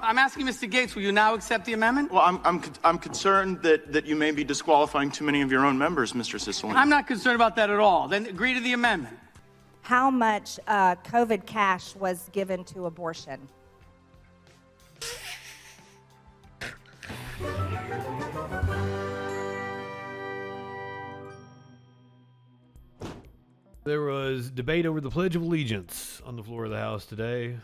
I'm asking Mr. Gates, will you now accept the amendment? Well, I'm concerned that you may be disqualifying too many of your own members, Mr. Cicilline. I'm not concerned about that at all. Then agree to the amendment. How much COVID cash was given to abortion? There was debate over the Pledge of Allegiance on the floor of the House today.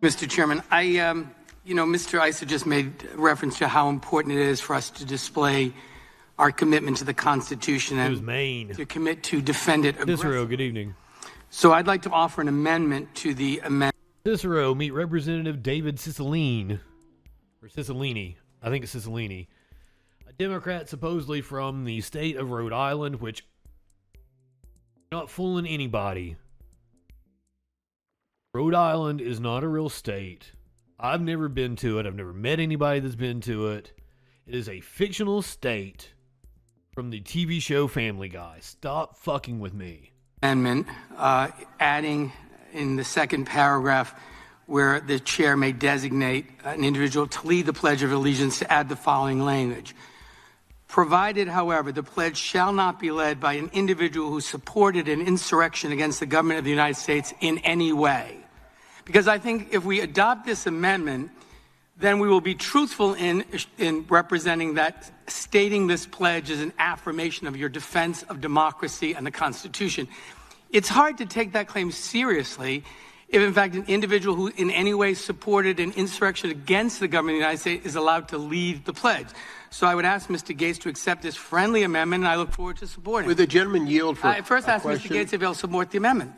Mr. Chairman, Mr. Issa just made reference to how important it is for us to display our commitment to the Constitution and to commit to defend it aggressively. Cicero, good evening. So I'd like to offer an amendment to the amendment. Cicero, meet Representative David Cicilline, or Cicilline, I think it's Cicilline, a Democrat supposedly from the state of Rhode Island, which not fooling anybody. Rhode Island is not a real state. I've never been to it. I've never met anybody that's been to it. It is a fictional state from the TV show Family Guy. Stop fucking with me. Amendment, adding in the second paragraph where the chair may designate an individual to lead the Pledge of Allegiance, to add the following language. Provided, however, the pledge shall not be led by an individual who supported an insurrection against the government of the United States in any way. Because I think if we adopt this amendment, then we will be truthful in representing that stating this pledge is an affirmation of your defense of democracy and the Constitution. It's hard to take that claim seriously if, in fact, an individual who in any way supported an insurrection against the government of the United States is allowed to lead the pledge. So I would ask Mr. Gates to accept this friendly amendment, and I look forward to supporting it. Would the gentleman yield for I first ask Mr. Gates if he'll support the amendment,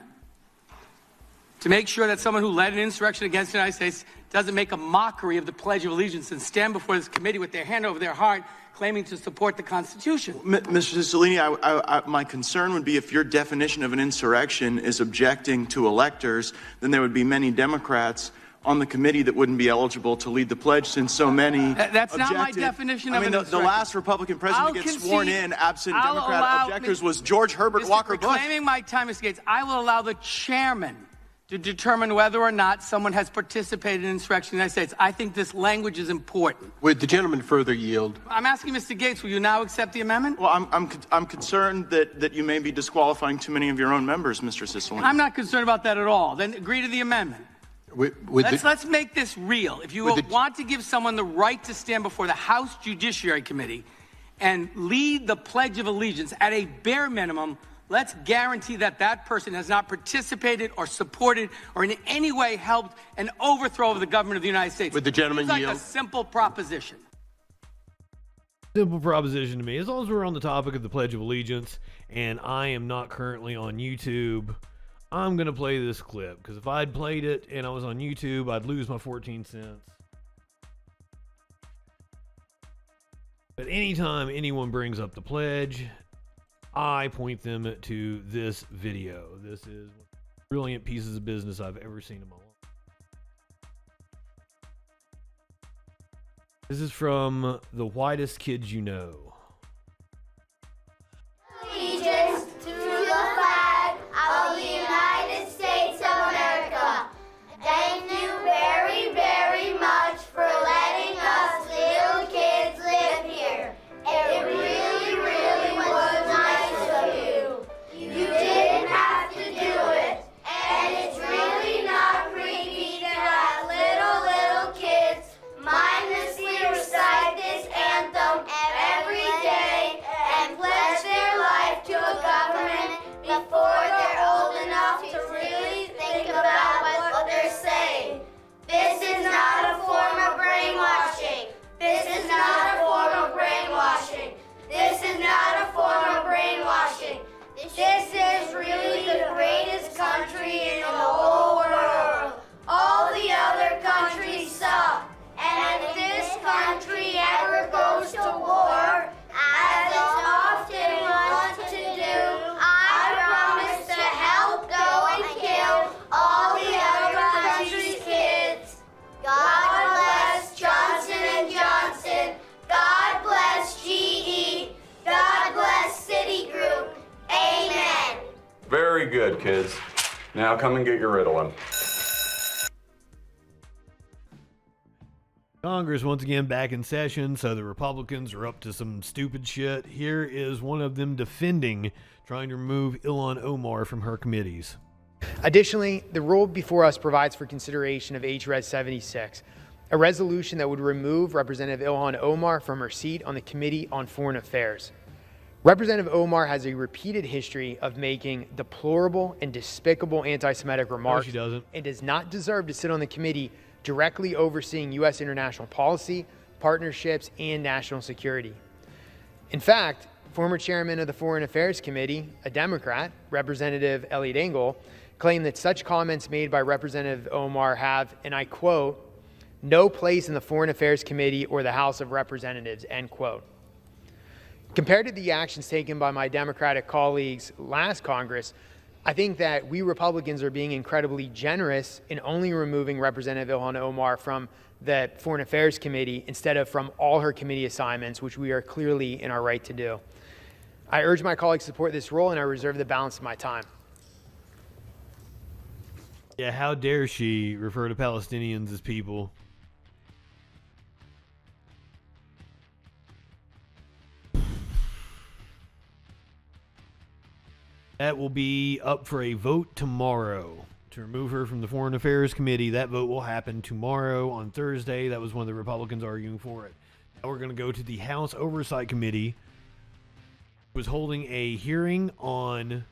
to make sure that someone who led an insurrection against the United States doesn't make a mockery of the Pledge of Allegiance and stand before this committee with their hand over their heart claiming to support the Constitution. Mr. Cicilline, my concern would be if your definition of an insurrection is objecting to electors, then there would be many Democrats on the committee that wouldn't be eligible to lead the pledge, since so many That's objected. not my definition of an the insurrection. last Republican president to get sworn in absent Democrat objectors was George Herbert Walker Bush. Reclaiming my time, Mr. Gates, I will allow the chairman to determine whether or not someone has participated in insurrection in the United States. I think this language is important. Would the gentleman further yield? I'm asking Mr. Gates, will you now accept the amendment? Well, I'm concerned that you may be disqualifying too many of your own members, Mr. Cicilline. I'm not concerned about that at all. Then agree to the amendment. Let's make this real. If you want to give someone the right to stand before the House Judiciary Committee and lead the Pledge of Allegiance, at a bare minimum, let's guarantee that that person has not participated or supported or in any way helped an overthrow of the government of the United States. Would the gentleman yield? yield? It's like a simple proposition. Simple proposition to me. As long as we're on the topic of the Pledge of Allegiance, and I am not currently on YouTube, I'm going to play this clip, because if I'd played it and I was on YouTube, I'd lose my 14 cents. But anytime anyone brings up the pledge, I point them to this video. This is one of the brilliant pieces of business I've ever seen in my life. This is from The Whitest Kids You Know. Allegiance to the flag of the United States of America. Thank you very, very much for letting us little kids live here. It really, really was nice of you. You didn't have to do it. And it's really not freaky to have little kids mindlessly recite this anthem every day and pledge their life to a government before they're old enough to really think about what they're saying. This is not a form of brainwashing. This is not a form of brainwashing. This is not a form of brainwashing. This is really the greatest country in the whole world. All the other countries suck. And if this country ever goes to war, as it's often wants to do, I promise to help go and kill all the other countries' kids. God bless Johnson & Johnson. God bless GE. God bless Citigroup. Amen. Very good, kids. Now come and get your Ritalin. Congress once again back in session, so the Republicans are up to some stupid shit. Here is one of them defending trying to remove Ilhan Omar from her committees. Additionally, the rule before us provides for consideration of HRES 76, a resolution that would remove Representative Ilhan Omar from her seat on the Committee on Foreign Affairs. Representative Omar has a repeated history of making deplorable and despicable anti-Semitic remarks she doesn't. and does not deserve to sit on the committee directly overseeing U.S. international policy, partnerships, and national security. In fact, former chairman of the Foreign Affairs Committee, a Democrat, Representative Elliot Engel, claimed that such comments made by Representative Omar have, and I quote, no place in the Foreign Affairs Committee or the House of Representatives, end quote. Compared to the actions taken by my Democratic colleagues last Congress, I think that we Republicans are being incredibly generous in only removing Representative Ilhan Omar from the Foreign Affairs Committee instead of from all her committee assignments, which we are clearly in our right to do. I urge my colleagues to support this rule, and I reserve the balance of my time. Yeah, how dare she refer to Palestinians as people? That will be up for a vote tomorrow to remove her from the Foreign Affairs Committee. That vote will happen tomorrow on Thursday. That was one of the Republicans arguing for it. Now we're going to go to the House Oversight Committee. It was holding a hearing on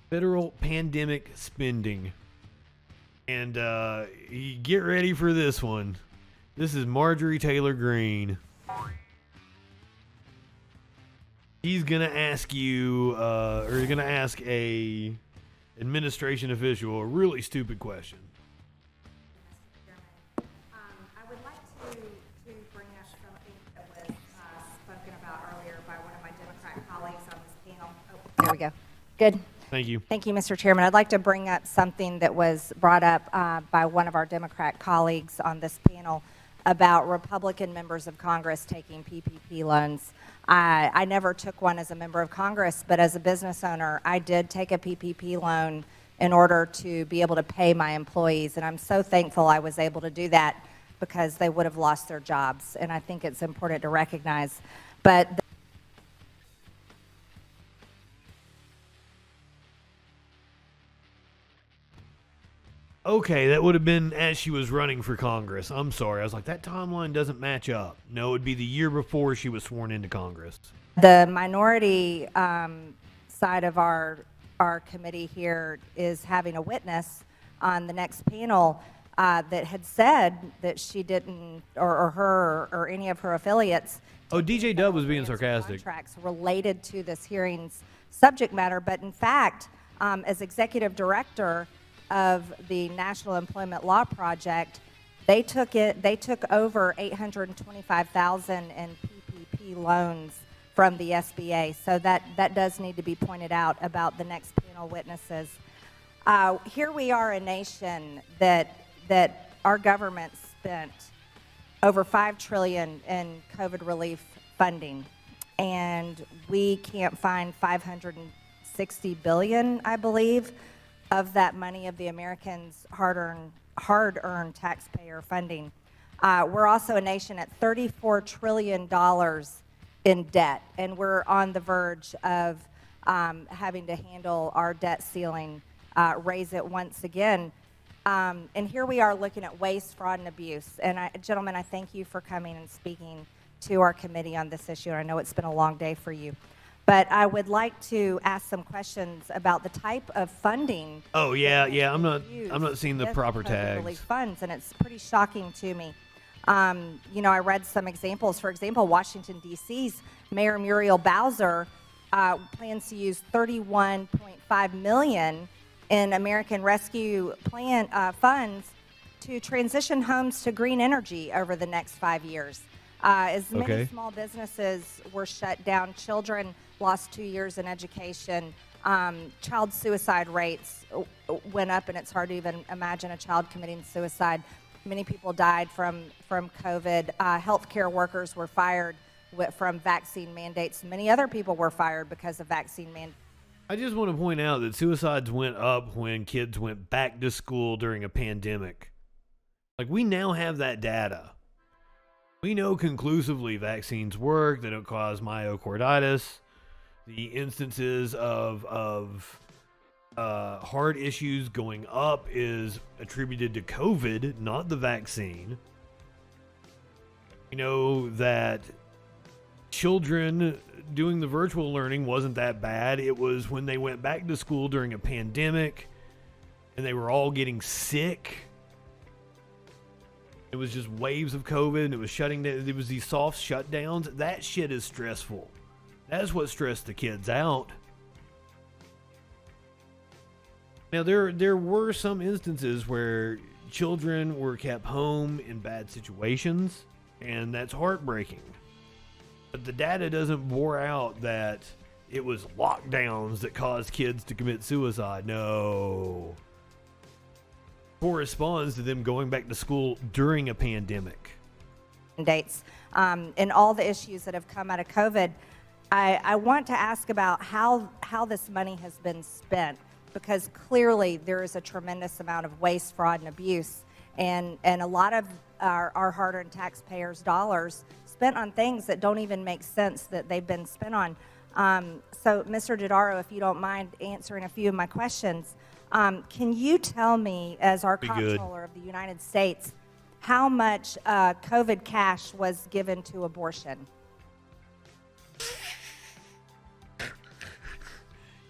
federal pandemic spending. And get ready for this one. This is Marjorie Taylor Greene. He's gonna ask you, or you're gonna ask a administration official a really stupid question. I would like to bring up something that was spoken about earlier by one of my Democrat colleagues on this panel. Oh, there we go. Good. Thank you. Thank you, Mr. Chairman. I'd like to bring up something that was brought up by one of our Democrat colleagues on this panel about Republican members of Congress taking PPP loans. I never took one as a member of Congress, but as a business owner, I did take a PPP loan in order to be able to pay my employees, and I'm so thankful I was able to do that because they would have lost their jobs, and I think it's important to recognize. But Okay, that would have been as she was running for Congress. I'm sorry. I was like, that timeline doesn't match up. No, it would be the year before she was sworn into Congress. the minority side of our committee here is having a witness on the next panel that had said that she didn't, or her, or any of her affiliates. Oh, DJ Dub was being sarcastic. Contracts related to this hearing's subject matter, but in fact, as executive director of the National Employment Law Project, they took over $825,000 in PPP loans from the SBA. So that does need to be pointed out about the next panel witnesses. Here we are, a nation that our government spent over $5 trillion in COVID relief funding, and we can't find $560 billion, I believe, of that money of the Americans' hard-earned taxpayer funding. We're also a nation at $34 trillion in debt, and we're on the verge of having to handle our debt ceiling, raise it once again. And here we are looking at waste, fraud, and abuse. And gentlemen, I thank you for coming and speaking to our committee on this issue. I know it's been a long day for you. But I would like to ask some questions about the type of funding. Oh yeah. I'm not seeing the proper tags. Relief funds, and it's pretty shocking to me. I read some examples. For example, Washington D.C.'s Mayor Muriel Bowser plans to use $31.5 million in American Rescue Plan funds to transition homes to green energy over the next 5 years. As many small businesses were shut down, children lost 2 years in education, child suicide rates went up, and it's hard to even imagine a child committing suicide. Many people died from COVID. Healthcare workers were fired from vaccine mandates. Many other people were fired because of vaccine mandates. I just want to point out that suicides went up when kids went back to school during a pandemic. Like, we now have that data. We know conclusively vaccines work, they don't cause myocarditis. The instances of heart issues going up is attributed to COVID, not the vaccine. We know that children doing the virtual learning wasn't that bad. It was when they went back to school during a pandemic and they were all getting sick. It was just waves of COVID and it was shutting down. It was these soft shutdowns. That shit is stressful. That's what stressed the kids out. Now, there were some instances where children were kept home in bad situations, and that's heartbreaking. But the data doesn't bore out that it was lockdowns that caused kids to commit suicide. No. Corresponds to them going back to school during a pandemic. Dates and all the issues that have come out of COVID. I want to ask about how this money has been spent, because clearly there is a tremendous amount of waste, fraud, and abuse, and a lot of our hard-earned taxpayers' dollars spent on things that don't even make sense that they've been spent on. So, Mr. Dodaro, if you don't mind answering a few of my questions, can you tell me, as our comptroller of the United States, how much COVID cash was given to abortion?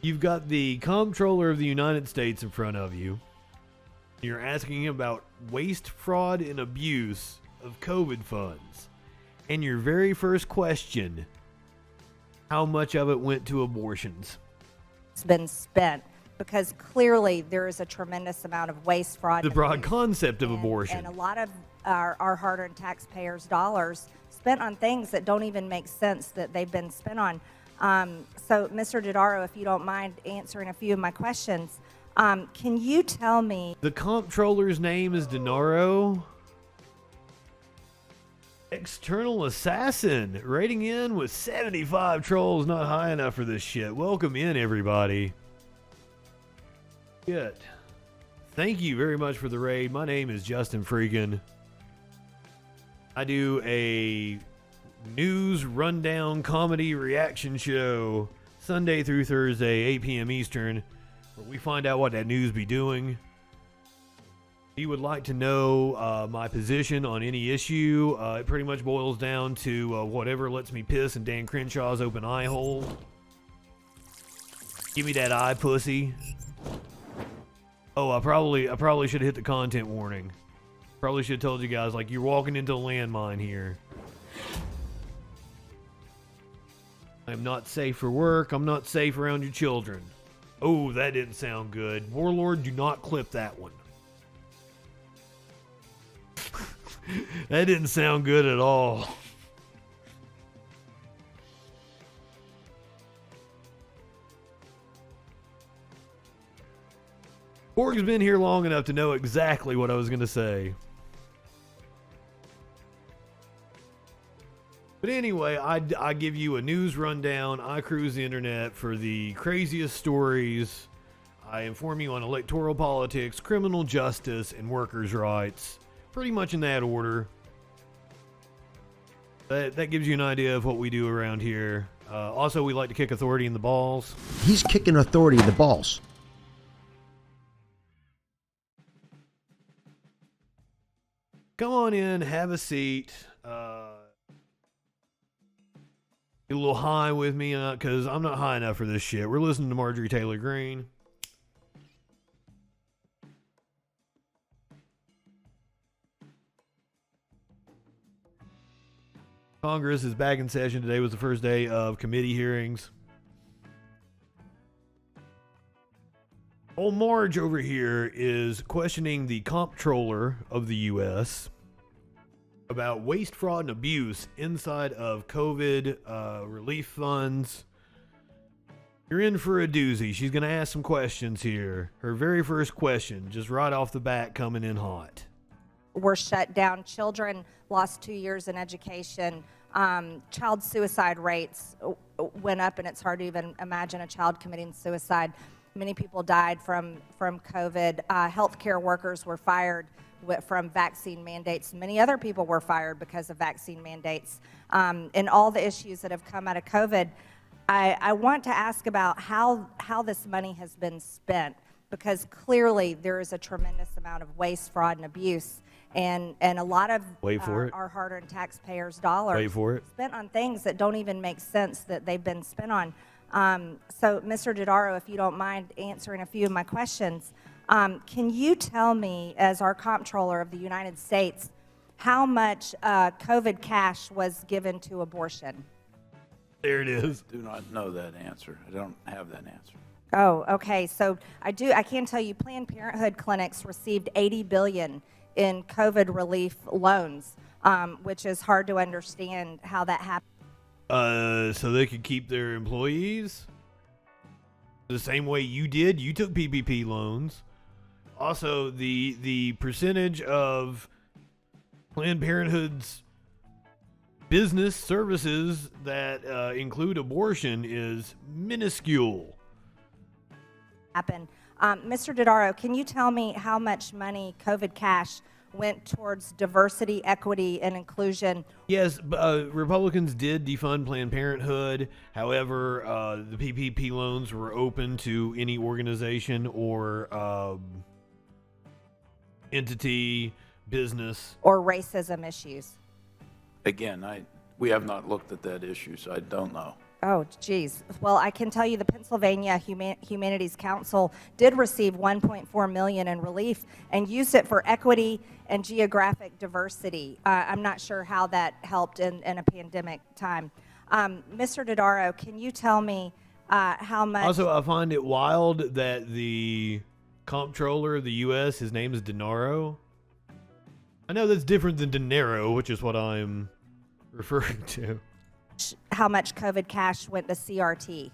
You've got the comptroller of the United States in front of you. You're asking about waste, fraud, and abuse of COVID funds. And your very first question, how much of it went to abortions? It's been spent, because clearly there is a tremendous amount of waste, fraud, The and broad abuse. concept of abortion. And a lot of our hard-earned taxpayers' dollars spent on things that don't even make sense that they've been spent on. So, Mr. Dodaro, if you don't mind answering a few of my questions, can you tell me... The comptroller's name is Denaro. External Assassin, rating in with 75 trolls, not high enough for this shit. Welcome in, everybody. Good. Thank you very much for the raid. My name is JustinFREAKIN. I do a news rundown comedy reaction show Sunday through Thursday, 8 p.m. Eastern, where we find out what that news be doing. If you would like to know my position on any issue, it pretty much boils down to whatever lets me piss in Dan Crenshaw's open eye hole. Give me that eye, pussy. Oh, I probably should have hit the content warning. Probably should have told you guys, like, you're walking into a landmine here. I'm not safe for work. I'm not safe around your children. Oh, that didn't sound good. Warlord, do not clip that one. That didn't sound good at all. Borg's been here long enough to know exactly what I was going to say. But anyway, I give you a news rundown. I cruise the internet for the craziest stories. I inform you on electoral politics, criminal justice, and workers' rights. Pretty much in that order. That gives you an idea of what we do around here. Also, we like to kick authority in the balls. He's kicking authority in the balls. Come on in, have a seat. Get a little high with me, because I'm not high enough for this shit. We're listening to Marjorie Taylor Greene. Congress is back in session. Today was the first day of committee hearings. Old Marge over here is questioning the comptroller of the U.S. about waste, fraud, and abuse inside of COVID relief funds. You're in for a doozy. She's going to ask some questions here. Her very first question, just right off the bat, coming in hot. Were shut down. Children lost 2 years in education. Child suicide rates went up, and it's hard to even imagine a child committing suicide. Many people died from COVID. Healthcare workers were fired from vaccine mandates. Many other people were fired because of vaccine mandates. And all the issues that have come out of COVID, I want to ask about how this money has been spent, because clearly there is a tremendous amount of waste, fraud, and abuse. And a lot of our hard-earned taxpayers' dollars spent on things that don't even make sense that they've been spent on. So, Mr. Dodaro, if you don't mind answering a few of my questions, can you tell me, as our comptroller of the United States, how much COVID cash was given to abortion? There it is. I do not know that answer. I don't have that answer. Oh, okay. So I can tell you Planned Parenthood clinics received $80 billion in COVID relief loans, which is hard to understand how that happened. So they could keep their employees the same way you did. You took PPP loans. Also, the percentage of Planned Parenthood's business services that include abortion is minuscule. Mr. Dodaro, can you tell me how much money COVID cash went towards diversity, equity, and inclusion? Yes, Republicans did defund Planned Parenthood. However, the PPP loans were open to any organization or entity, business. Or racism issues? Again, we have not looked at that issue, so I don't know. Oh, geez. Well, I can tell you the Pennsylvania Humanities Council did receive $1.4 million in relief and used it for equity and geographic diversity. I'm not sure how that helped in a pandemic time. Mr. Dodaro, can you tell me how much... Also, I find it wild that the comptroller of the U.S., his name is Denaro. I know that's different than dinero, which is what I'm referring to. How much COVID cash went to CRT?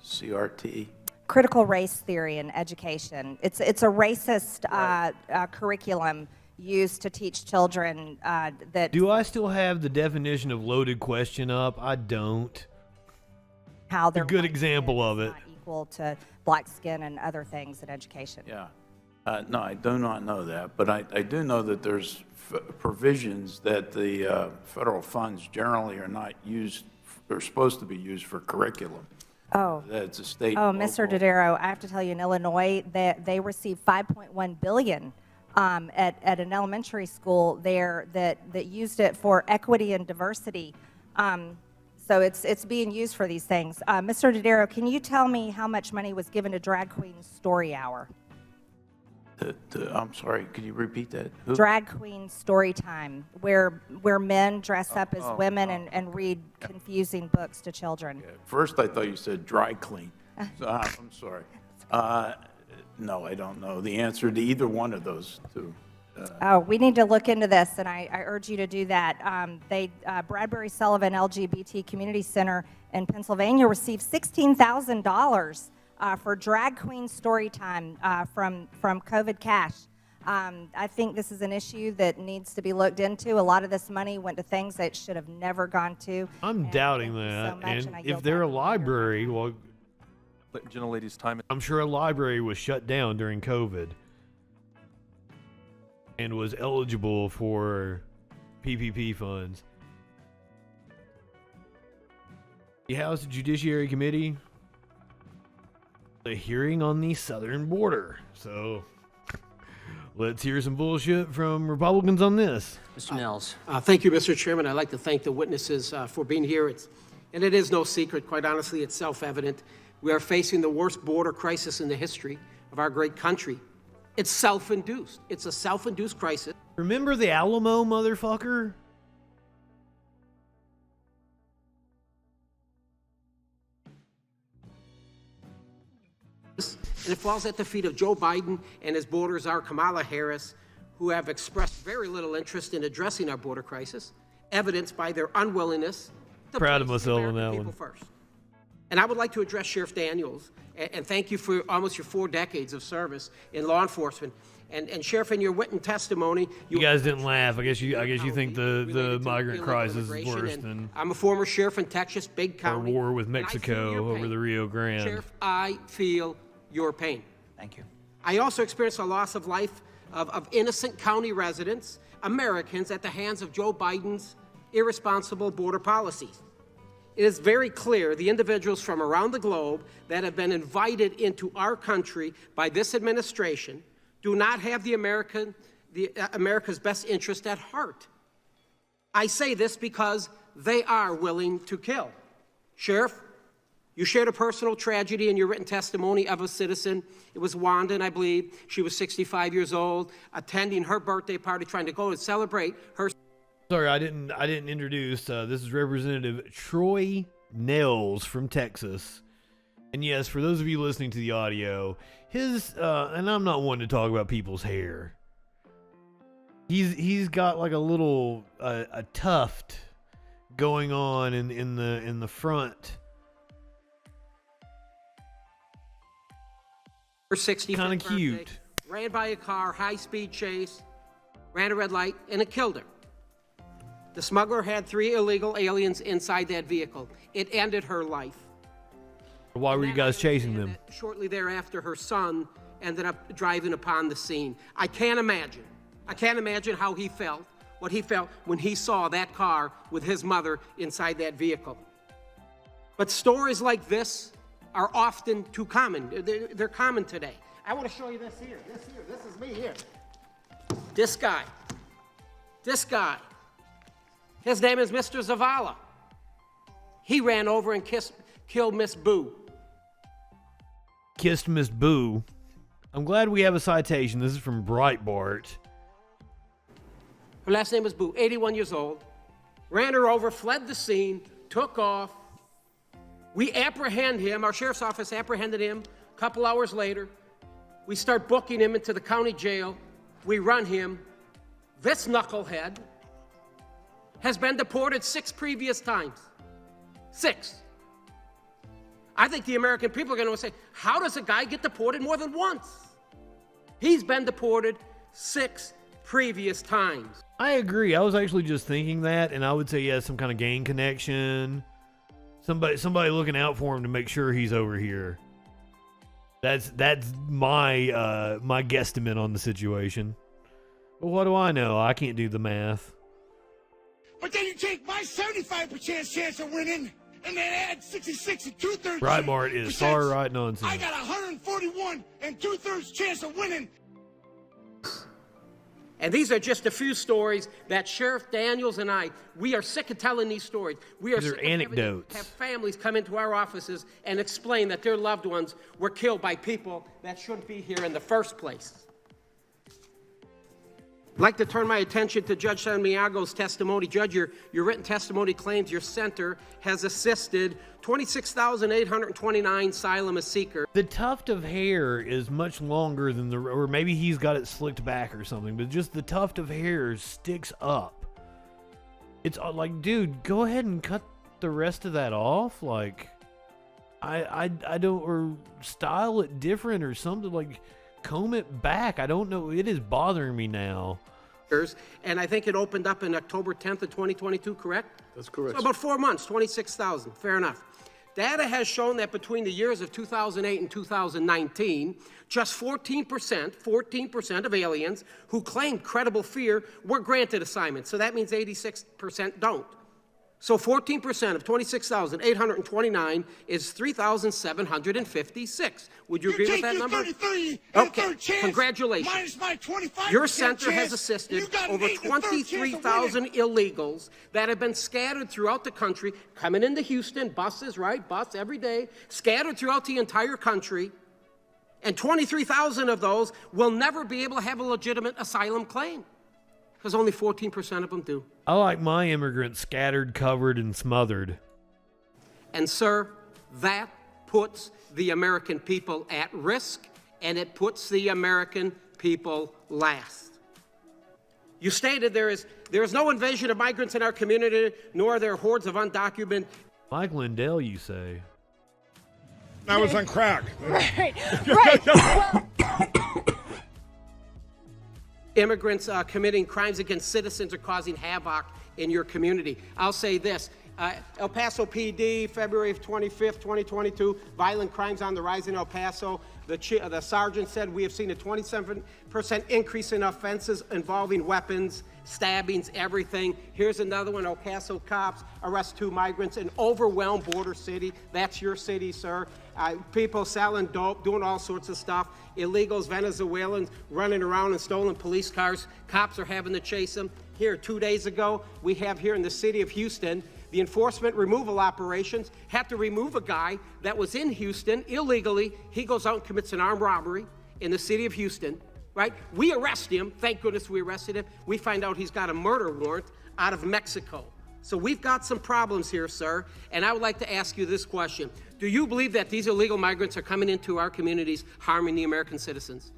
CRT? Critical race theory in education. It's a racist curriculum used to teach children that... Do I still have the definition of loaded question up? I don't. How they're a good example of it. Not equal to black skin and other things in education. Yeah. No, I do not know that, but I do know that there's provisions that the federal funds generally are not used, they're supposed to be used for curriculum. Oh. That's a state. Oh, Mr. Dodaro, I have to tell you, in Illinois, they received $5.1 billion at an elementary school there that used it for equity and diversity. So it's being used for these things. Mr. Dodaro, can you tell me how much money was given to Drag Queen Story Hour? I'm sorry, could you repeat that? Who? Drag Queen Story Time, where men dress up as women and read confusing books to children. Okay. First, I thought you said dry clean. So, I'm sorry. No, I don't know the answer to either one of those two. We need to look into this, and I urge you to do that. Bradbury Sullivan LGBT Community Center in Pennsylvania received $16,000 for Drag Queen Story Time from COVID cash. I think this is an issue that needs to be looked into. A lot of this money went to things that it should have never gone to. I'm doubting that. And if they're a library, well, gentlelady's time. I'm sure a library was shut down during COVID and was eligible for PPP funds. The House Judiciary Committee, a hearing on the southern border. So let's hear some bullshit from Republicans on this. Mr. Nels. Thank you, Mr. Chairman. I'd like to thank the witnesses for being here. And it is no secret, quite honestly, it's self-evident. We are facing the worst border crisis in the history of our great country. It's self-induced. It's a self-induced crisis. Remember the Alamo, motherfucker? And it falls at the feet of Joe Biden and his border czar Kamala Harris, who have expressed very little interest in addressing our border crisis, evidenced by their unwillingness to proud of place myself the on that American one. people first. And I would like to address Sheriff Daniels and thank you for almost your 4 decades of service in law enforcement. And Sheriff, in your written testimony, you guys didn't laugh. I guess you think the migrant crisis is worse than I'm a former sheriff in Texas, big our county. war with Mexico over the Rio Grande. Sheriff, I feel your pain. Thank you. I also experienced a loss of life of innocent county residents, Americans, at the hands of Joe Biden's irresponsible border policies. It is very clear the individuals from around the globe that have been invited into our country by this administration do not have the America's best interest at heart. I say this because they are willing to kill. Sheriff, you shared a personal tragedy in your written testimony of a citizen. It was Wanda, I believe. She was 65 years old, attending her birthday party, trying to go and celebrate her. Sorry, I didn't introduce. This is Representative Troy Nels from Texas. And yes, for those of you listening to the audio, his and I'm not one to talk about people's hair. He's got like a little a tuft going on in the front. Her 65th kind of birthday, cute. ran by a car, high-speed chase, ran a red light, and it killed her. The smuggler had 3 illegal aliens inside that vehicle. It ended her life. Why were you guys chasing them? Shortly thereafter, her son ended up driving upon the scene. I can't imagine how he felt, what he felt when he saw that car with his mother inside that vehicle. But stories like this are often too common. They're common today. I want to show you this here. This is me here. This guy. His name is Mr. Zavala. He ran over and killed Miss Boo. Kissed Miss Boo. I'm glad we have a citation. This is from Breitbart. Her last name was Boo, 81 years old. Ran her over, fled the scene, took off. We apprehend him. Our sheriff's office apprehended him a couple hours later. We start booking him into the county jail. We run him. This knucklehead has been deported 6 previous times. 6. I think the American people are going to say, how does a guy get deported more than once? He's been deported 6 previous times. I agree. I was actually just thinking that, and I would say, yeah, some kind of gang connection. Somebody looking out for him to make sure he's over here. That's my my guesstimate on the situation. But what do I know? I can't do the math. But then you take my 75% chance of winning, and then add 66 and 2/3. Breitbart is far right nonsense. I got 141 and 2/3 chance of winning. And these are just a few stories that Sheriff Daniels and we are sick of telling these stories. We are These are sick anecdotes. of have families come into our offices and explain that their loved ones were killed by people that shouldn't be here in the first place. I'd like to turn my attention to Judge Santiago's testimony. Judge, your written testimony claims your center has assisted 26,829 asylum seekers. The tuft of hair is much longer than or maybe he's got it slicked back or something, but just the tuft of hair sticks up. It's like, dude, go ahead and cut the rest of that off. Like, I don't, or style it different or something, like comb it back. I don't know. It is bothering me now. And I think it opened up in October 10th of 2022, correct? That's correct. So about 4 months, 26,000, fair enough. Data has shown that between the years of 2008 and 2019, just 14% of aliens who claimed credible fear were granted assignments. So that means 86% don't. So 14% of 26,829 is 3,756. Would you agree with that number? Okay, congratulations. Minus my 25% Your center has chance. assisted You got an over 8 to 3rd chance of 23,000 illegals that have been scattered throughout the country, coming into Houston, buses, right? Bus every day, scattered throughout the entire country. And 23,000 of those will never be able to have a legitimate asylum claim because only 14% of them do. I like my immigrants scattered, covered, and smothered. And sir, that puts the American people at risk, and it puts the American people last. You stated there is no invasion of migrants in our community, nor are there hordes of undocumented. Mike Lindell, you say? I was on crack. Right. Immigrants committing crimes against citizens are causing havoc in your community. I'll say this, El Paso PD, February of 25th, 2022, violent crimes on the rise in El Paso. The sergeant said we have seen a 27% increase in offenses involving weapons, stabbings, everything. Here's another one. El Paso cops arrest 2 migrants in overwhelmed border city. That's your city, sir. People selling dope, doing all sorts of stuff. Illegals, Venezuelans running around in stolen police cars. Cops are having to chase them. Here, 2 days ago, we have here in the city of Houston, the enforcement removal operations had to remove a guy that was in Houston illegally. He goes out and commits an armed robbery in the city of Houston, right? We arrest him. Thank goodness we arrested him. We find out he's got a murder warrant out of Mexico. So we've got some problems here, sir. And I would like to ask you this question. Do you believe that these illegal migrants are coming into our communities, harming the American citizens?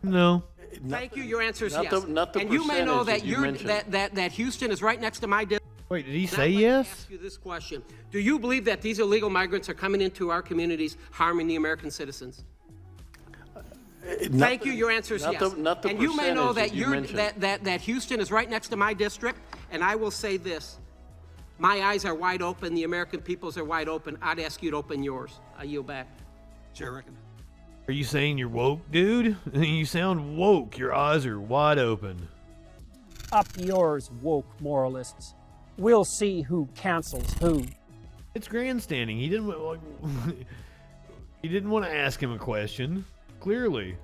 No. Thank you. Your answer is Not yes. the And you may know that percentage that Houston is right next to my district. Wait, did he And say I'd like yes? to ask you this question. Do you believe that these illegal migrants are coming into our communities, harming the American citizens? Thank you. Your answer is yes. And you may know that that Houston is right next to my district. And I will say this. My eyes are wide open. The American people's are wide open. I'd ask you to open yours. I yield back. Chair recommends. Are you saying you're woke, dude? You sound woke. Your eyes are wide open. Up yours, woke moralists. We'll see who cancels who. It's grandstanding. He didn't want to ask him a question. Clearly.